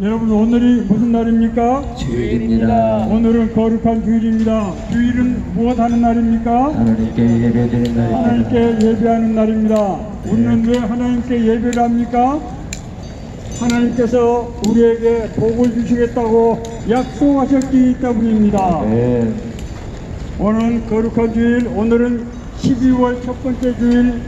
여러분, 오늘이 무슨 날입니까? 주일입니다. 오늘은 거룩한 주일입니다. 주일은 무엇하는 날입니까? 하나님께 예배드리는 날입니다. 하나님께 예배하는 날입니다. 우리는 왜 하나님께 예배를 합니까? 하나님께서 우리에게 복을 주시겠다고 약속하셨기 때문입니다. 네. 오늘은 거룩한 주일, 오늘은 12월 첫 번째 주일,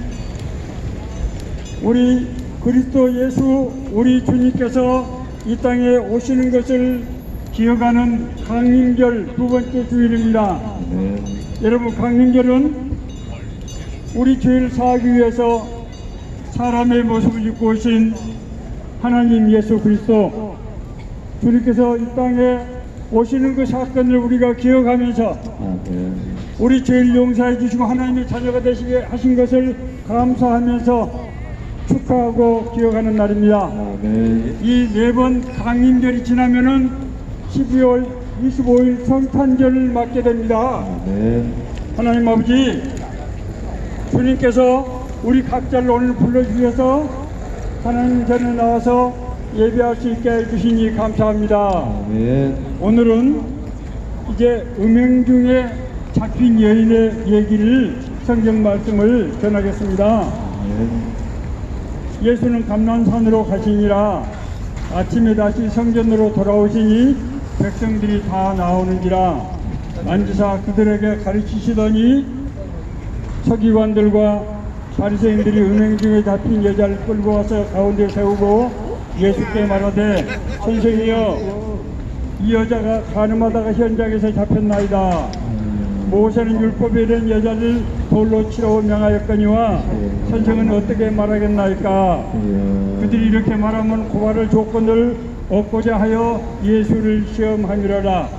우리 그리스도 예수 우리 주님께서 이 땅에 오시는 것을 기억하는 강림절 두 번째 주일입니다. 네. 여러분, 강림절은 우리 죄를 사하기 위해서 사람의 모습을 입고 오신 하나님 예수 그리스도 주님께서 이 땅에 오시는 그 사건을 우리가 기억하면서 네. 우리 죄를 용서해 주시고 하나님의 자녀가 되시게 하신 것을 감사하면서 축하하고 기억하는 날입니다. 네. 이 매번 강림절이 지나면은 12월 25일 성탄절을 맞게 됩니다. 네. 하나님 아버지, 주님께서 우리 각자를 오늘 불러주셔서 하나님 전에 나와서 예배할 수 있게 해주시니 감사합니다. 네. 오늘은 이제 음행 중에 잡힌 여인의 얘기를 성경 말씀을 전하겠습니다. 네. 예수는 감난산으로 가시니라. 아침에 다시 성전으로 돌아오시니 백성들이 다 나오는지라. 앉으사 그들에게 가르치시더니 서기관들과 바리새인들이 음행 중에 잡힌 여자를 끌고 와서 가운데 세우고 예수께 말하되, 선생이여, 이 여자가 가늠하다가 현장에서 잡혔나이다. 모세는 율법에 이른 여자를 돌로 치라고 명하였거니와 선생은 어떻게 말하겠나이까. 그들이 이렇게 말하면 고발할 조건을 얻고자 하여 예수를 시험하미러라.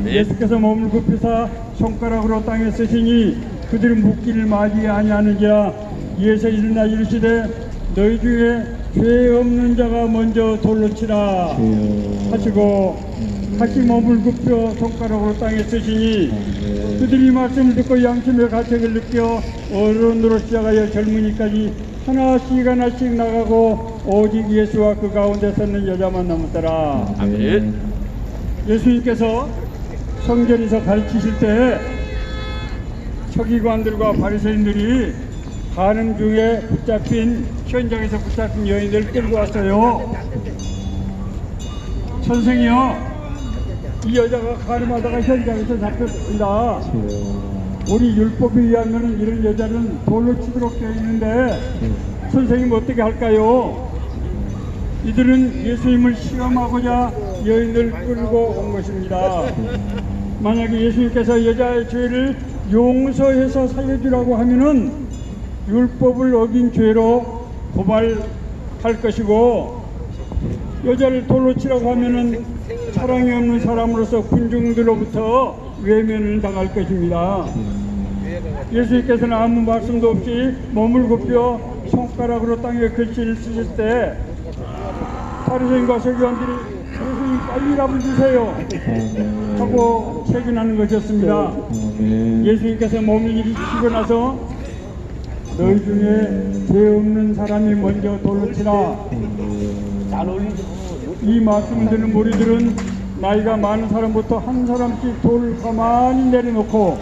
예수께서 몸을 굽히사 손가락으로 땅에 쓰시니 그들은 묻기를 마지 아니하는지라. 이에서 일어나 이르시되, 너희 중에 죄 없는 자가 먼저 돌로 치라 하시고 다시 몸을 굽혀 손가락으로 땅에 쓰시니 그들이 말씀을 듣고 양심의 가책을 느껴 어른으로 시작하여 젊은이까지 하나씩 나가고 오직 예수와 그 가운데 섰는 여자만 남았더라. 아멘. 예수님께서 성전에서 가르치실 때 서기관들과 바리새인들이 가늠 중에 현장에서 붙잡힌 여인들을 끌고 왔어요. 선생이요, 이 여자가 가늠하다가 현장에서 잡혔습니다. 우리 율법에 의하면 이런 여자는 돌로 치도록 되어 있는데 선생님 어떻게 할까요? 이들은 예수님을 시험하고자 여인을 끌고 온 것입니다. 만약에 예수님께서 여자의 죄를 용서해서 살려주라고 하면은 율법을 어긴 죄로 고발할 것이고, 여자를 돌로 치라고 하면은 사랑이 없는 사람으로서 군중들로부터 외면을 당할 것입니다. 예수님께서는 아무 말씀도 없이 몸을 굽혀 손가락으로 땅에 글씨를 쓰실 때 바리새인과 서기관들이 예수님 빨리 답을 주세요 하고 채근하는 것이었습니다. 예수님께서 몸을 일으키시고 나서 너희 중에 죄 없는 사람이 먼저 돌로 치라. 이 말씀을 듣는 무리들은 나이가 많은 사람부터 한 사람씩 돌을 가만히 내려놓고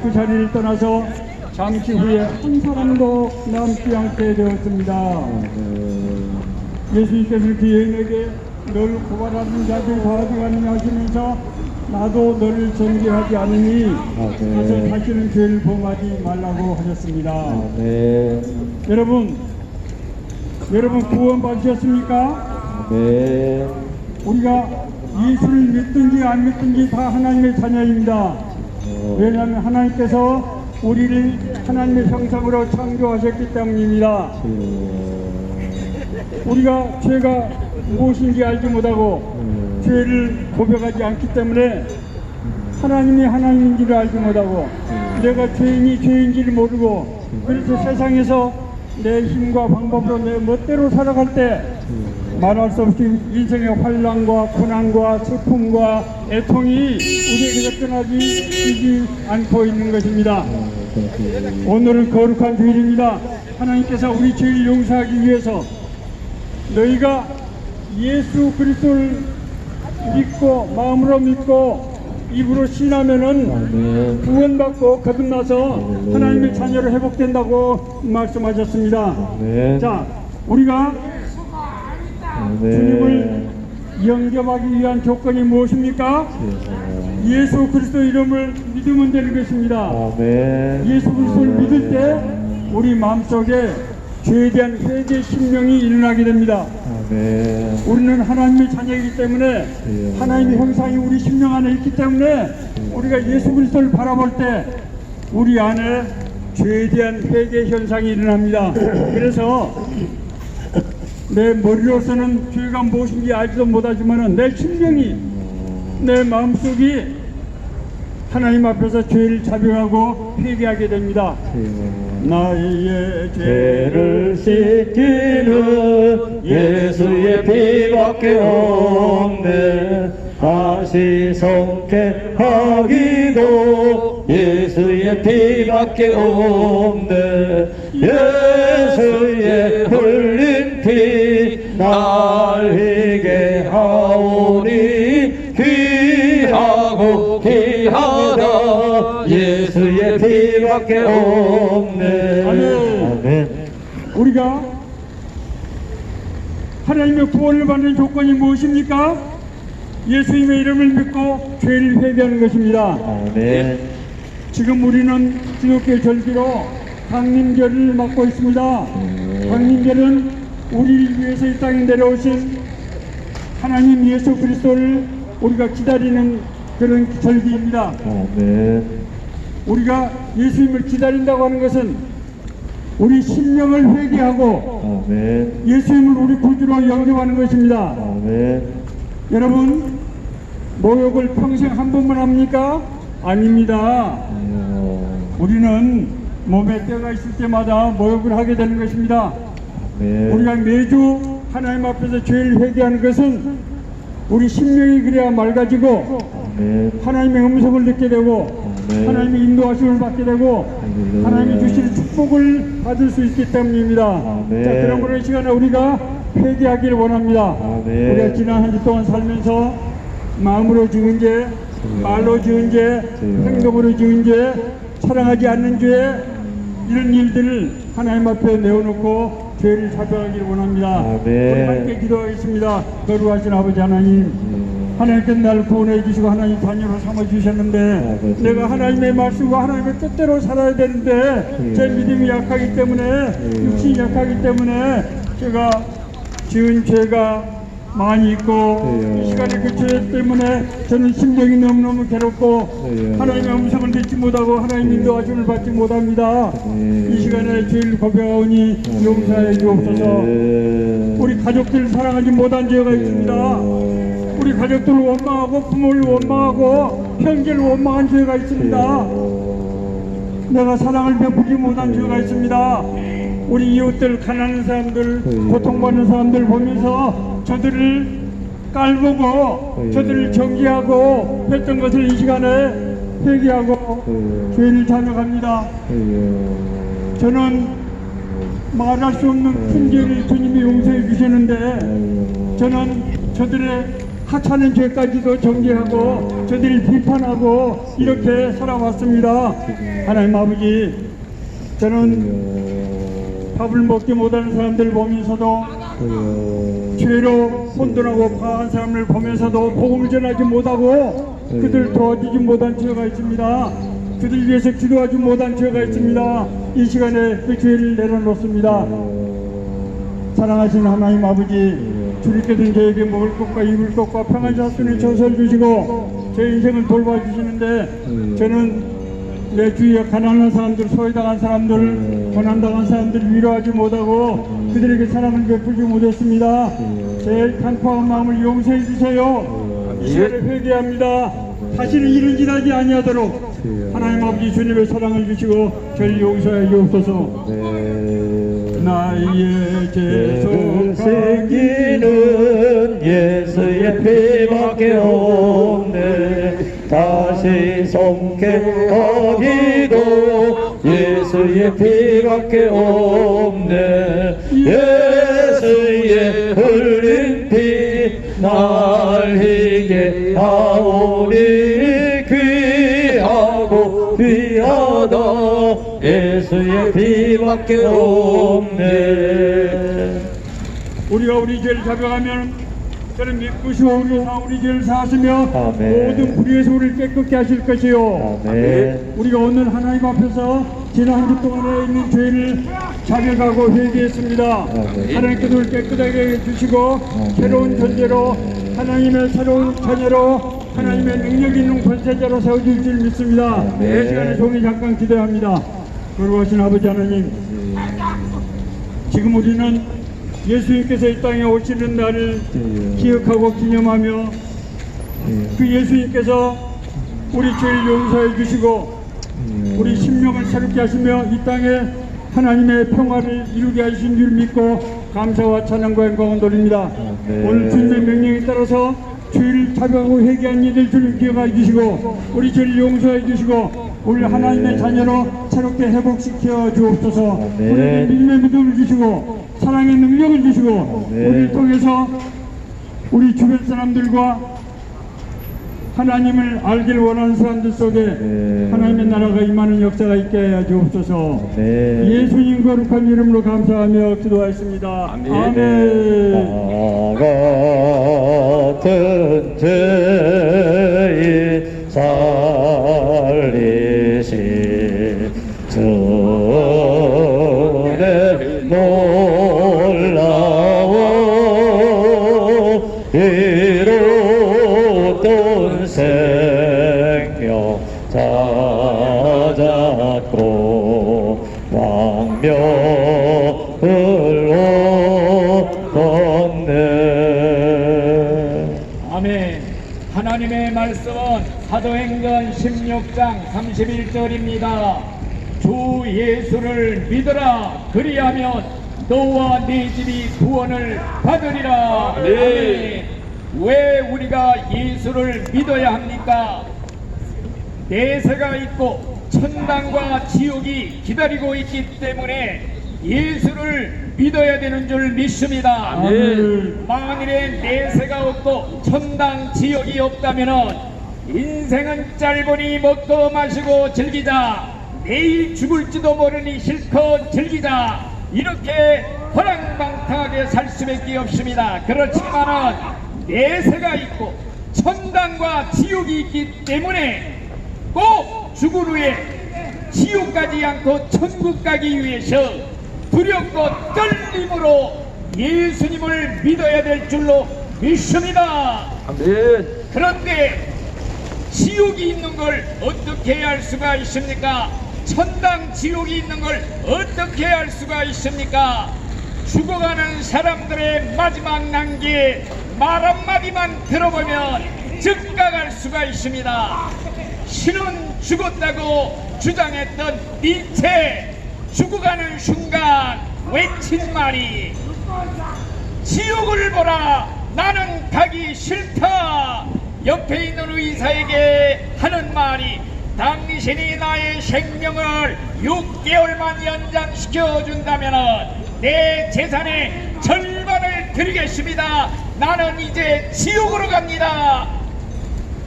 그 자리를 떠나서 잠시 후에 한 사람도 남지 않게 되었습니다. 예수님께서는 그 여인에게 너를 고발하는 자들이 다 어디 가느냐 하시면서 나도 너를 정죄하지 않으니 그래서 다시는 죄를 범하지 말라고 하셨습니다. 여러분 구원 받으셨습니까? 네. 우리가 예수를 믿든지 안 믿든지 다 하나님의 자녀입니다. 왜냐하면 하나님께서 우리를 하나님의 형상으로 창조하셨기 때문입니다. 우리가 죄가 무엇인지 알지 못하고 죄를 고백하지 않기 때문에 하나님이 하나님인지를 알지 못하고 내가 죄인지를 모르고, 그래서 세상에서 내 힘과 방법으로 내 멋대로 살아갈 때 말할 수 없이 인생의 환난과 고난과 슬픔과 애통이 우리에게서 떠나지 않고 있는 것입니다. 오늘은 거룩한 주일입니다. 하나님께서 우리 죄를 용서하기 위해서 너희가 예수 그리스도를 믿고 마음으로 믿고 입으로 신하면은 아멘. 구원받고 거듭나서 하나님의 자녀로 회복된다고 말씀하셨습니다. 아멘. 자, 우리가 주님을 아멘. 영접하기 위한 조건이 무엇입니까? 예수 그리스도 이름을 믿으면 되는 것입니다. 아멘. 예수 그리스도를 믿을 때 우리 마음속에 죄에 대한 회개 심령이 일어나게 됩니다. 아멘. 우리는 하나님의 자녀이기 때문에 하나님의 형상이 우리 심령 안에 있기 때문에 우리가 예수 그리스도를 바라볼 때 우리 안에 죄에 대한 회개 현상이 일어납니다. 그래서 내 머리로서는 죄가 무엇인지 알지도 못하지만 내 심령이 내 마음속이 하나님 앞에서 죄를 자백하고 회개하게 됩니다. 나의 죄를 씻기는 예수의 피밖에 없네. 다시 성쾌하기도 예수의 피밖에 없네. 예수의 흘린 피 날 회개하오니 귀하고 귀하다 예수의 피밖에 없네. 아멘. 우리가 하나님의 구원을 받는 조건이 무엇입니까? 예수님의 이름을 믿고 죄를 회개하는 것입니다. 아멘. 지금 우리는 기독교 절기로 강림절을 맞고 있습니다. 강림절은 우리를 위해서 이 땅에 내려오신 하나님 예수 그리스도를 우리가 기다리는 그런 절기입니다. 아멘. 우리가 예수님을 기다린다고 하는 것은 우리 심령을 회개하고 아멘. 예수님을 우리 구주로 영접하는 것입니다. 아멘. 여러분, 모욕을 평생 한 번만 합니까? 아닙니다. 우리는 몸에 때가 있을 때마다 모욕을 하게 되는 것입니다. 아멘. 우리가 매주 하나님 앞에서 죄를 회개하는 것은 우리 심령이 그래야 맑아지고 아멘. 하나님의 음성을 듣게 되고 아멘. 하나님의 인도하심을 받게 되고 할렐루야. 하나님이 주시는 축복을 받을 수 있기 때문입니다. 아멘. 자, 그러므로 이 시간에 우리가 회개하기를 원합니다. 아멘. 우리가 지난 한 주 동안 살면서 마음으로 지은 죄, 말로 지은 죄, 행동으로 지은 죄, 사랑하지 않는 죄, 이런 일들을 하나님 앞에 내어놓고 죄를 자백하기를 원합니다. 아멘. 우리 함께 기도하겠습니다. 거룩하신 아버지 하나님, 하나님께서 나를 구원해 주시고 하나님 자녀로 삼아 주셨는데 아버지. 내가 하나님의 말씀과 하나님의 뜻대로 살아야 되는데 제 믿음이 약하기 때문에 육신이 약하기 때문에 제가 지은 죄가 많이 있고 이 시간에 그 죄 때문에 저는 심령이 너무너무 괴롭고 하나님의 음성을 듣지 못하고 하나님 인도하심을 받지 못합니다. 이 시간에 죄를 고백하오니 용서해 주옵소서. 우리 가족들을 사랑하지 못한 죄가 있습니다. 우리 가족들을 원망하고 부모를 원망하고 형제를 원망한 죄가 있습니다. 내가 사랑을 베푸지 못한 죄가 있습니다. 우리 이웃들, 가난한 사람들, 고통받는 사람들 보면서 저들을 깔보고 저들을 정죄하고 했던 것을 이 시간에 회개하고 죄를 자백합니다. 저는 말할 수 없는 큰 죄를 주님이 용서해 주시는데 저는 저들의 하찮은 죄까지도 정죄하고 저들을 비판하고 이렇게 살아왔습니다. 하나님 아버지, 저는 밥을 먹지 못하는 사람들을 보면서도 죄로 혼돈하고 파한 사람을 보면서도 복음을 전하지 못하고 그들을 도와주지 못한 죄가 있습니다. 그들 위해서 기도하지 못한 죄가 있습니다. 이 시간에 그 죄를 내려놓습니다. 사랑하시는 하나님 아버지, 주님께서는 저에게 먹을 것과 입을 것과 평안 자수는 저설 주시고 제 인생을 돌봐주시는데 저는 내 주위에 가난한 사람들, 소외당한 사람들, 고난당한 사람들 위로하지 못하고 그들에게 사랑을 베풀지 못했습니다. 제 간파한 마음을 용서해 주세요. 이 시간에 회개합니다. 다시는 이런 짓 하지 아니하도록 하나님 아버지 주님의 사랑을 주시고 저를 용서해 주옵소서. 나의 죄 속하기는 예수의 피밖에 없네. 다시 성쾌하기도 예수의 피밖에 없네. 예수의 흘린 피 날리게 하오니 귀하고 귀하다 예수의 피밖에 없네. 우리가 우리 죄를 자백하면 저는 믿으시고 우리 죄를 사하시며 아멘. 모든 불의에서 우리를 깨끗게 하실 것이요. 아멘. 우리가 오늘 하나님 앞에서 지난 한 주 동안에 있는 죄를 자백하고 회개했습니다. 아멘. 하나님께서 우리를 깨끗하게 해주시고 아멘. 새로운 존재로 하나님의 새로운 자녀로 하나님의 능력 있는 권세자로 세워질 줄 믿습니다. 아멘. 이 시간에 종이 잠깐 기도합니다. 거룩하신 아버지 하나님, 지금 우리는 예수님께서 이 땅에 오시는 날을 기억하고 기념하며 그 예수님께서 우리 죄를 용서해 주시고 우리 심령을 새롭게 하시며 이 땅에 하나님의 평화를 이루게 하신 줄 믿고 감사와 찬양과 영광을 돌립니다. 오늘 주님의 명령에 따라서 죄를 자백하고 회개한 이들 주를 기억해 주시고 우리 죄를 용서해 주시고 우리 하나님의 자녀로 새롭게 회복시켜 주옵소서. 우리에게 믿음의 믿음을 주시고 사랑의 능력을 주시고 우리를 통해서 우리 주변 사람들과 하나님을 알길 원하는 사람들 속에 하나님의 나라가 임하는 역사가 있게 하여 주옵소서. 예수님 거룩한 이름으로 감사하며 기도하였습니다. 아멘. 같은 죄인 살리신 주의 놀라워 이루던 생명 찾았고 왕명을 얻었네. 아멘. 하나님의 말씀은 사도행전 16장 31절입니다. 주 예수를 믿으라. 그리하면 너와 네 집이 구원을 받으리라. 아멘. 왜 우리가 예수를 믿어야 합니까? 내세가 있고 천당과 지옥이 기다리고 있기 때문에 예수를 믿어야 되는 줄 믿습니다. 아멘. 만일에 내세가 없고 천당 지옥이 없다면 인생은 짧으니 먹고 마시고 즐기자, 내일 죽을지도 모르니 실컷 즐기자, 이렇게 허랑방탕하게 살 수밖에 없습니다. 그렇지만은 내세가 있고 천당과 지옥이 있기 때문에 꼭 죽은 후에 지옥 가지 않고 천국 가기 위해서 두렵고 떨림으로 예수님을 믿어야 될 줄로 믿습니다. 그런데 지옥이 있는 걸 어떻게 알 수가 있습니까? 천당 지옥이 있는 걸 어떻게 알 수가 있습니까? 죽어가는 사람들의 마지막 난게 말 한마디만 들어보면 즉각알 수가 있습니다. 신은 죽었다고 주장했던 니체, 죽어가는 순간 외친 말이 지옥을 보라, 나는 가기 싫다. 옆에 있는 의사에게 하는 말이 당신이 나의 생명을 6개월만 연장시켜 준다면 내 재산의 절반을 드리겠습니다. 나는 이제 지옥으로 갑니다.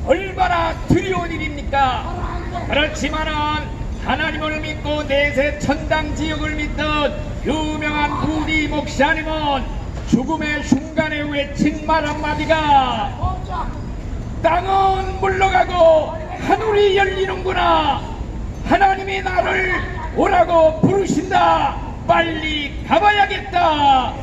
얼마나 두려운 일입니까? 그렇지만은 하나님을 믿고 내세 천당 지옥을 믿던 유명한 우리 목사님은 죽음의 순간에 외친 말 한마디가 땅은 물러가고 하늘이 열리는구나. 하나님이 나를 오라고 부르신다. 빨리 가봐야겠다.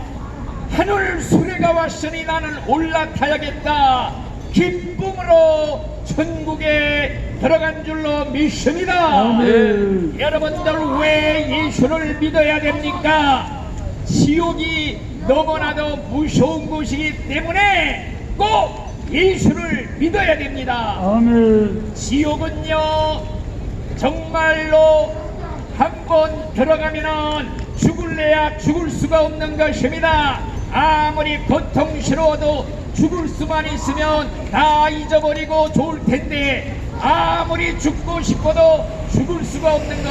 하늘 수레가 왔으니 나는 올라타야겠다. 기쁨으로 천국에 들어간 줄로 믿습니다. 아멘. 여러분들 왜 예수를 믿어야 됩니까? 지옥이 너무나도 무서운 곳이기 때문에 꼭 예수를 믿어야 됩니다. 아멘. 지옥은요 정말로 한번 들어가면은 죽을래야 죽을 수가 없는 것입니다. 아무리 고통스러워도 죽을 수만 있으면 다 잊어버리고 좋을 텐데 아무리 죽고 싶어도 죽을 수가 없는 것,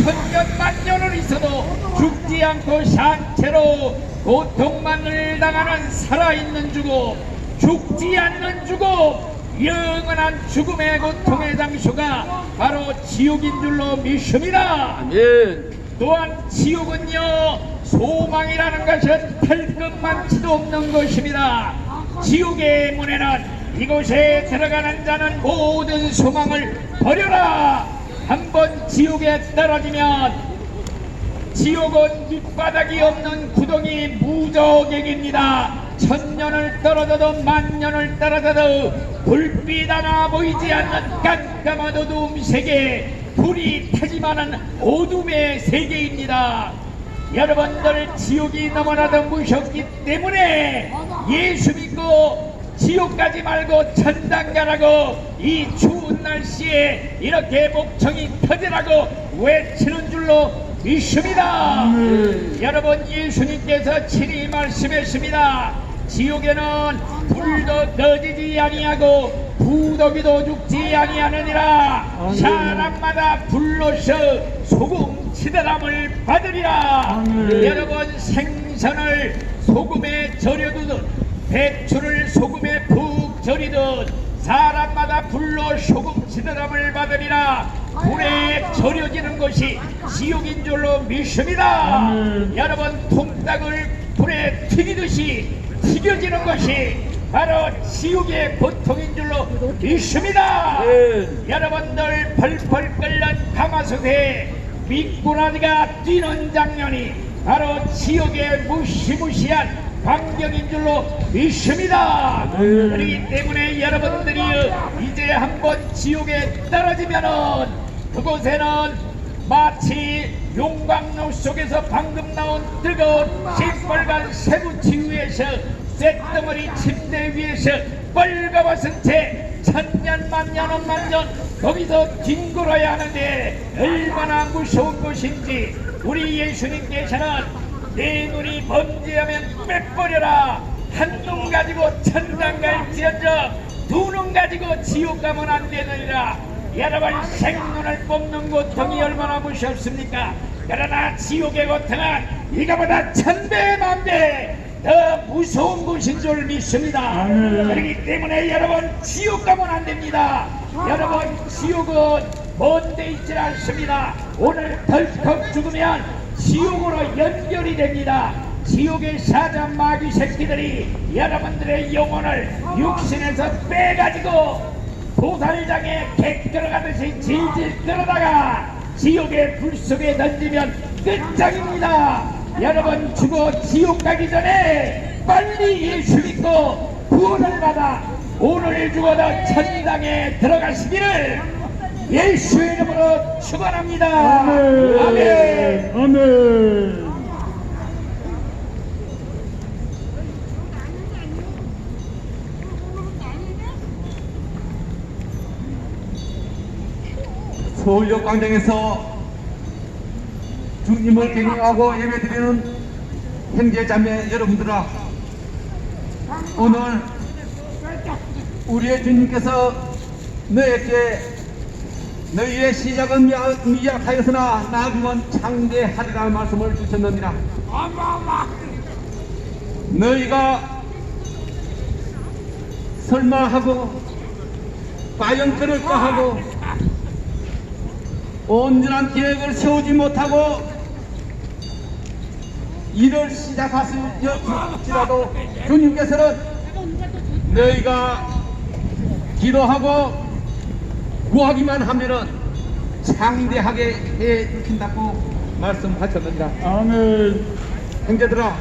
천년 만년을 있어도 죽지 않고 산채로 고통만을 당하는 살아있는 죽음, 죽지 않는 죽음, 영원한 죽음의 고통의 장소가 바로 지옥인 줄로 믿습니다. 또한 지옥은요, 소망이라는 것은 털끝만치도 없는 것입니다. 지옥의 문에는 이곳에 들어가는 자는 모든 소망을 버려라. 한번 지옥에 떨어지면 지옥은 밑바닥이 없는 구덩이 무저객입니다. 천년을 떨어져도 만년을 떨어져도 불빛 하나 보이지 않는 깜깜한 어두움 세계, 불이 타지만은 어둠의 세계입니다. 여러분들 지옥이 너무나도 무섭기 때문에 예수 믿고 지옥 가지 말고 천당 가라고 이 추운 날씨에 이렇게 목청이 터지라고 외치는 줄로 믿습니다. 여러분, 예수님께서 친히 말씀했습니다. 지옥에는 불도 꺼지지 아니하고 부더기도 죽지 아니하느니라. 사람마다 불로서 소금 치더람을 받으리라. 여러분, 생선을 소금에 절여두듯 배추를 소금에 푹 절이듯 사람마다 불로 소금 치더람을 받으리라. 불에 절여지는 것이 지옥인 줄로 믿습니다. 여러분, 통닭을 불에 튀기듯이 튀겨지는 것이 바로 지옥의 고통인 줄로 믿습니다. 여러분들, 펄펄 끓는 가마솥에 미꾸라지가 뛰는 장면이 바로 지옥의 무시무시한 광경인 줄로 믿습니다. 그렇기 때문에 여러분들이 이제 한번 지옥에 떨어지면은 그곳에는 마치 용광로 속에서 방금 나온 뜨거운 시뻘건 새부치 위에서 쇳덩어리 침대 위에서 뻘가벗은 채 천년 만년 만년 거기서 뒹굴어야 하는데 얼마나 무서운 것인지, 우리 예수님께서는 내 눈이 범죄하면 빼버려라. 한 눈 가지고 천당 갈지언정 두 눈 가지고 지옥 가면 안 되느니라. 여러분, 생눈을 뽑는 고통이 얼마나 무섭습니까? 그러나 지옥의 고통은 이거보다 천배 만배 더 무서운 것인 줄 믿습니다. 그렇기 때문에 여러분, 지옥 가면 안 됩니다. 여러분, 지옥은 먼데 있지 않습니다. 오늘 덜컥 죽으면 지옥으로 연결이 됩니다. 지옥의 사자 마귀 새끼들이 여러분들의 영혼을 육신에서 빼가지고 도살장에 개 끌어가듯이 질질 끌어다가 지옥의 불 속에 던지면 끝장입니다. 여러분, 죽어 지옥 가기 전에 빨리 예수 믿고 구원을 받아 오늘 죽어도 천당에 들어가시기를 예수의 이름으로 축원합니다. 아멘. 아멘. 서울역 광장에서 주님을 경외하고 예배드리는 형제자매 여러분들아, 오늘 우리의 주님께서 너희의 시작은 미약하였으나 나중은 창대하리라는 말씀을 주셨느니라. 너희가 설마 하고 과연 그럴까 하고 온전한 계획을 세우지 못하고 일을 시작하실지라도 주님께서는 너희가 기도하고 구하기만 하면은 창대하게 해 주신다고 말씀하셨느니라. 아멘. 형제들아,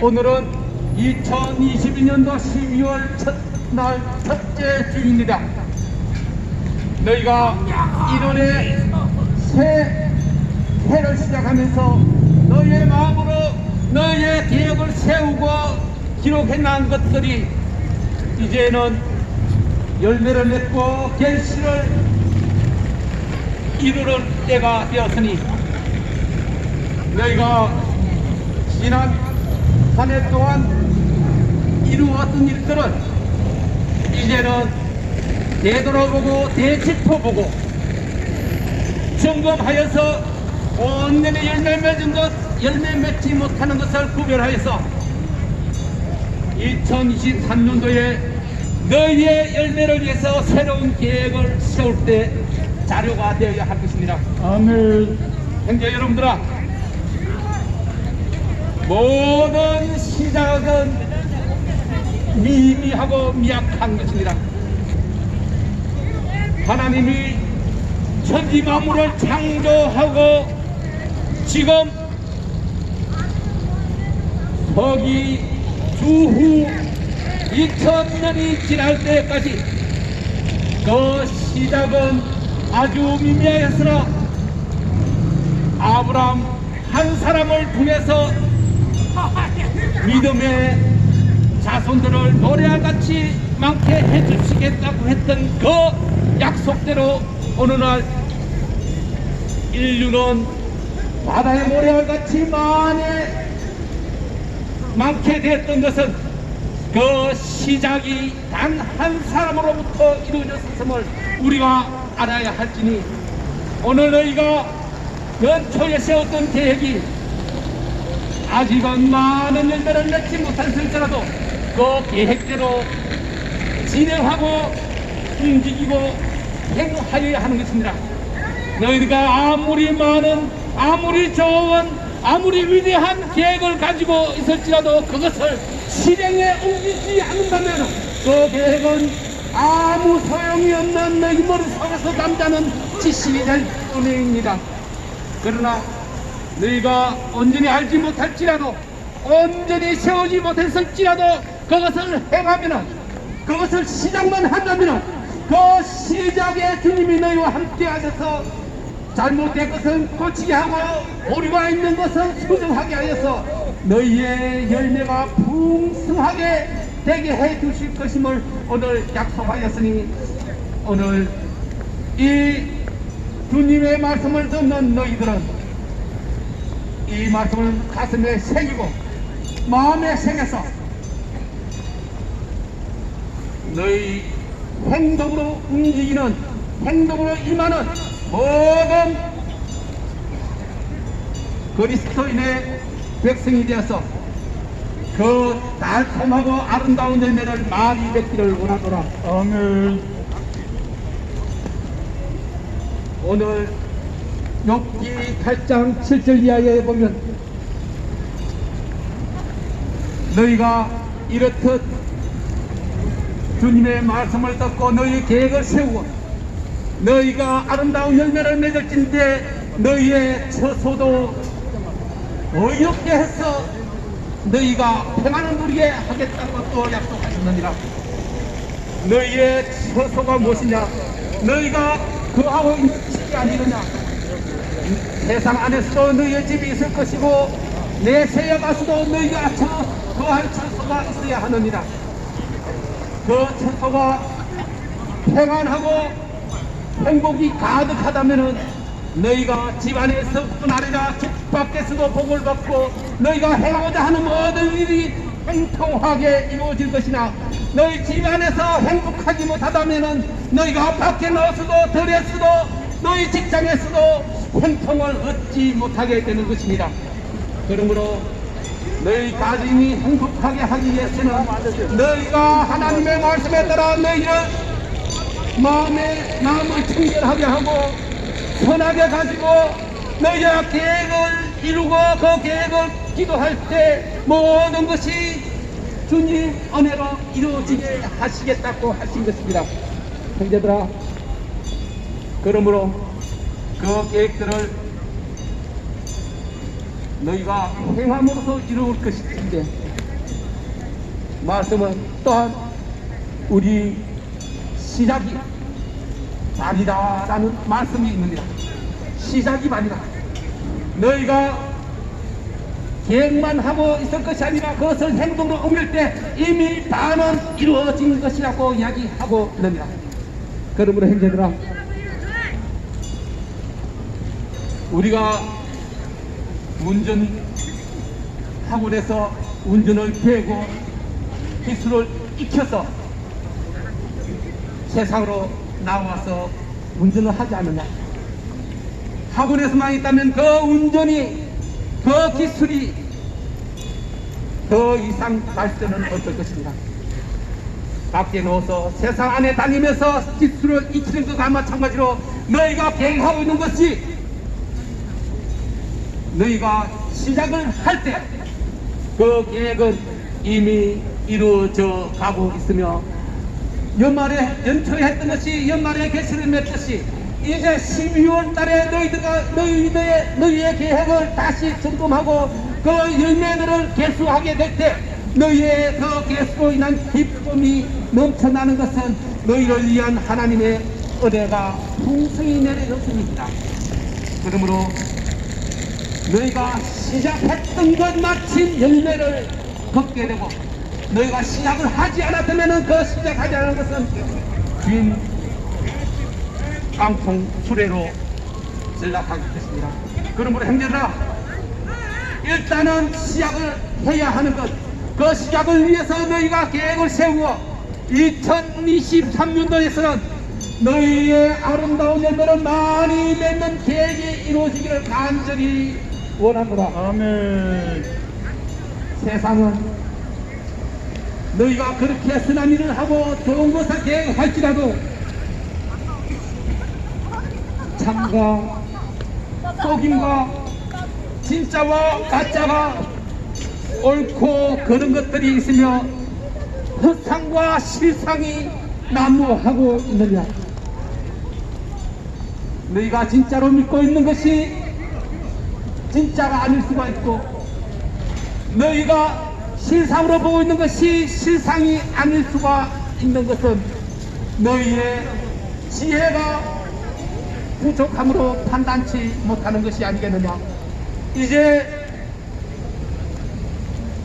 오늘은 2022년도 12월 첫날 첫째 주입니다. 너희가 1월에 새 해를 시작하면서 너희의 마음으로 너희의 계획을 세우고 기록해놓은 것들이 이제는 열매를 맺고 결실을 이루는 때가 되었으니, 너희가 지난 한 해 동안 이루었던 일들은 이제는 되돌아보고 되짚어보고 점검하여서 온전히 열매 맺은 것, 열매 맺지 못하는 것을 구별하여서 2023년도에 너희의 열매를 위해서 새로운 계획을 세울 때 자료가 되어야 할 것입니다. 아멘. 형제 여러분들아, 모든 시작은 미미하고 미약한 것입니다. 하나님이 천지 만물을 창조하고 지금 서기 주후 2000년이 지날 때까지 그 시작은 아주 미미하였으나 아브라함 한 사람을 통해서 믿음의 자손들을 노래같이 많게 해주시겠다고 했던 그 약속대로 어느 날 인류는 바다의 모래알같이 많게 되었던 것은 그 시작이 단 한 사람으로부터 이루어졌음을 우리가 알아야 할지니 오늘 너희가 연초에 세웠던 계획이 아직은 많은 열매를 맺지 못했을지라도 그 계획대로 진행하고 움직이고 행하여야 하는 것입니다. 너희가 아무리 많은, 아무리 좋은, 아무리 위대한 계획을 가지고 있을지라도 그것을 실행에 옮기지 않는다면 그 계획은 아무 소용이 없는 너희 머릿속에서 잠자는 지식이 될 뿐입니다. 그러나 너희가 온전히 알지 못할지라도, 온전히 세우지 못했을지라도 그것을 행하면은, 그것을 시작만 한다면은 그 시작에 주님이 너희와 함께 하셔서 잘못된 것은 고치게 하고 오류가 있는 것은 수정하게 하여서 너희의 열매가 풍성하게 되게 해 주실 것임을 오늘 약속하였으니 오늘 이 주님의 말씀을 듣는 너희들은 이 말씀을 가슴에 새기고 마음에 새겨서 너희 행동으로 움직이는, 행동으로 임하는 모든 그리스도인의 백성이 되어서 그 달콤하고 아름다운 열매를 많이 맺기를 원하노라. 아멘. 오늘 욥기 8장 7절 이하에 보면 너희가 이렇듯 주님의 말씀을 듣고 너희 계획을 세우고 너희가 아름다운 열매를 맺을진데 너희의 처소도 어이없게 해서 너희가 평안을 누리게 하겠다고 또 약속하셨느니라. 너희의 처소가 무엇이냐? 너희가 거하고 있는 집이 아니느냐? 세상 안에서도 너희의 집이 있을 것이고 내세에 가서도 너희가 거할 처소가 있어야 하느니라. 그 처소가 평안하고 행복이 가득하다면은 너희가 집안에서뿐 아니라 집 밖에서도 복을 받고 너희가 행하고자 하는 모든 일이 행통하게 이루어질 것이나 너희 집안에서 행복하지 못하다면은 너희가 밖에 나와서도 들에서도 너희 직장에서도 행통을 얻지 못하게 되는 것입니다. 그러므로 너희 가정이 행복하게 하기 위해서는 너희가 하나님의 말씀에 따라 너희를 마음을 청결하게 하고 선하게 가지고 너희가 계획을 이루고 그 계획을 기도할 때 모든 것이 주님 은혜로 이루어지게 하시겠다고 하신 것입니다. 형제들아, 그러므로 그 계획들을 너희가 행함으로써 이루을 것인데 말씀은 또한 우리 시작이 반이다라는 말씀이 있습니다. 시작이 반이다. 너희가 계획만 하고 있을 것이 아니라 그것을 행동으로 옮길 때 이미 반은 이루어진 것이라고 이야기하고 있습니다. 그러므로 형제들아, 우리가 운전 학원에서 운전을 배우고 기술을 익혀서 세상으로 나와서 운전을 하지 않느냐? 학원에서만 있다면 그 운전이, 그 기술이 더 이상 발전은 없을 것입니다. 밖에 누워서 세상 안에 다니면서 기술을 익히는 것과 마찬가지로 너희가 계획하고 있는 것이 너희가 시작을 할 때 그 계획은 이미 이루어져 가고 있으며 연초에 했던 것이 연말에 개시를 맺듯이 이제 12월 달에 너희의 계획을 다시 점검하고 그 열매들을 개수하게 될 때 너희의 그 개수로 인한 기쁨이 넘쳐나는 것은 너희를 위한 하나님의 은혜가 풍성히 내려졌습니다. 그러므로 너희가 시작했던 것 마침 열매를 걷게 되고 너희가 시작을 하지 않았다면 그 시작하지 않은 것은 빈 깡통 수레로 전락할 것입니다. 그러므로 형제들아 일단은 시작을 해야 하는 것, 그 시작을 위해서 너희가 계획을 세우고 2023년도에서는 너희의 아름다운 열매를 많이 맺는 계획이 이루어지기를 간절히 원합니다. 아멘. 세상은 너희가 그렇게 선한 일을 하고 좋은 것을 계획할지라도 참과 속임과 진짜와 가짜가 옳고 그런 것들이 있으며 허상과 실상이 난무하고 있느냐. 너희가 진짜로 믿고 있는 것이 진짜가 아닐 수가 있고 너희가 실상으로 보고 있는 것이 실상이 아닐 수가 있는 것은 너희의 지혜가 부족함으로 판단치 못하는 것이 아니겠느냐. 이제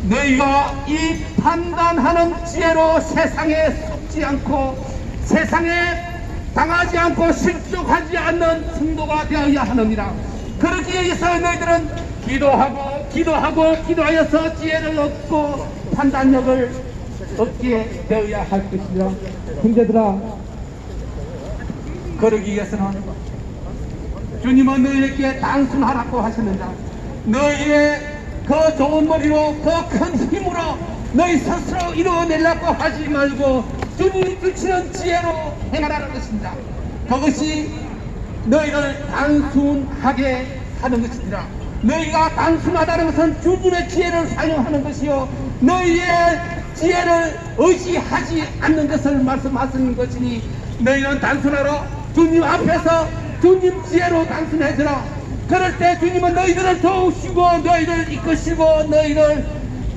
너희가 이 판단하는 지혜로 세상에 속지 않고 세상에 당하지 않고 실족하지 않는 성도가 되어야 하느니라. 그러기 위해서 너희들은 기도하여서 지혜를 얻고 판단력을 얻게 되어야 할 것이라. 형제들아, 그러기 위해서는 주님은 너희에게 단순하라고 하셨는데 너희의 그 좋은 머리로 그 큰 힘으로 너희 스스로 이루어내려고 하지 말고 주님이 주시는 지혜로 행하라는 것입니다. 그것이 너희를 단순하게 하는 것이니라. 너희가 단순하다는 것은 주님의 지혜를 사용하는 것이요 너희의 지혜를 의지하지 않는 것을 말씀하시는 것이니 너희는 단순하라. 주님 앞에서 주님 지혜로 단순해져라. 그럴 때 주님은 너희들을 도우시고 너희를 이끄시고 너희를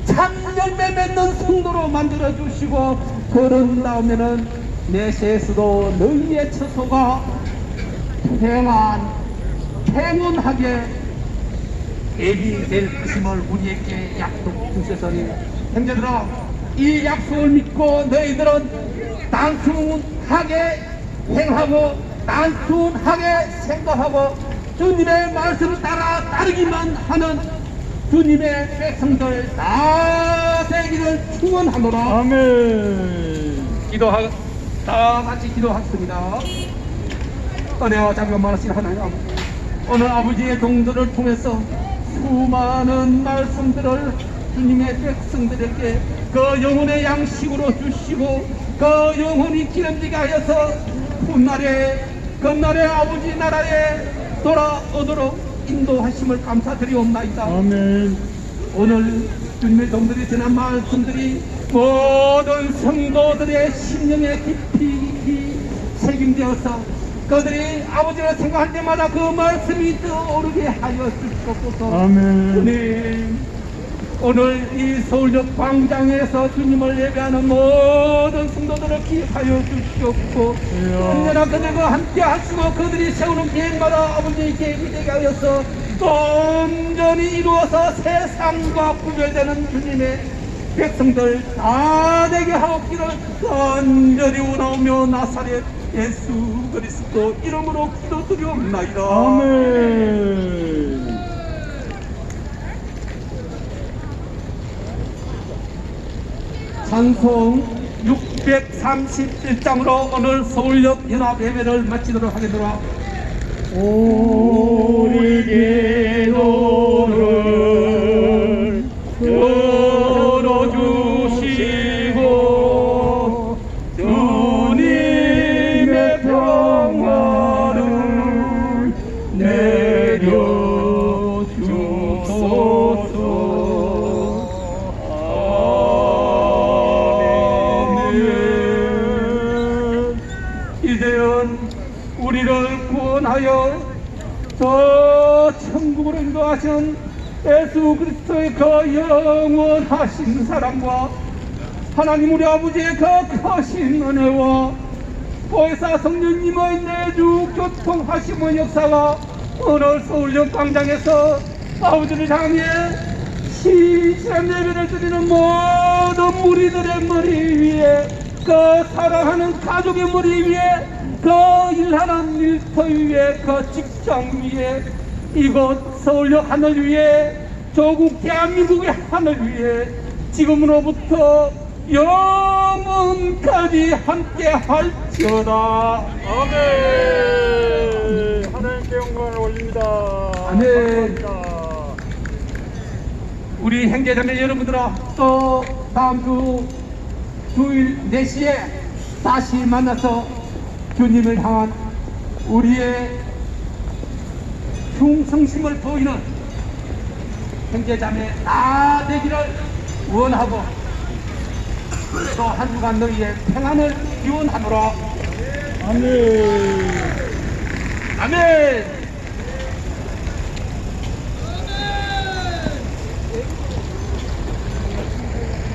참 열매 맺는 성도로 만들어 주시고 그런 다음에는 내세에서도 너희의 처소가 평온하게 예비될 것임을 우리에게 약속 주셨으니 형제들아 이 약속을 믿고 너희들은 단순하게 행하고 단순하게 생각하고 주님의 말씀을 따르기만 하는 주님의 백성들 다 되기를 축원하노라. 아멘. 다 같이 기도하겠습니다. 은혜와 자비가 많으신 하나님, 오늘 아버지의 종들을 통해서 수많은 말씀들을 주님의 백성들에게 그 영혼의 양식으로 주시고 그 영혼이 기름지게 하여서 훗날에 아버지 나라에 돌아오도록 인도하심을 감사드리옵나이다. 아멘. 오늘 주님의 종들이 전한 말씀들이 모든 성도들의 심령에 깊이 새김되어서 그들이 아버지를 생각할 때마다 그 말씀이 떠오르게 하여 주시옵소서. 아멘. 주님, 오늘 이 서울역 광장에서 주님을 예배하는 모든 성도들을 기억하여 주시옵고 언제나 그들과 함께 하시고 그들이 세우는 계획마다 아버지의 계획이 되게 하여서 온전히 이루어서 세상과 구별되는 주님의 백성들 다 되게 하옵기를 간절히 원하오며 나사렛 예수 그리스도 이름으로 기도드리옵나이다. 아멘. 찬송 631장으로 오늘 서울역 연합 예배를 마치도록 하겠노라. 우리 기도를 우리를 구원하여 저 천국으로 인도하신 예수 그리스도의 그 영원하신 사랑과 하나님 우리 아버지의 그 크신 은혜와 보혜사 성령님의 내주 교통하심의 역사가 오늘 서울역 광장에서 아버지를 향해 신실한 예배를 드리는 모든 무리들의 머리 위에, 그 사랑하는 가족의 머리 위에, 그 일하는 일터 위에, 그 직장 위에, 이곳 서울역 하늘 위에, 조국 대한민국의 하늘 위에 지금으로부터 영원까지 함께 할지어다. 아멘. 하나님께 영광을 올립니다. 아멘. 감사합니다. 우리 형제자매 여러분들아, 또 다음 주 주일 4시에 다시 만나서 주님을 향한 우리의 충성심을 보이는 형제자매 다 되기를 원하고, 또 한 주간 너희의 평안을 기원하노라. 아멘. 아멘.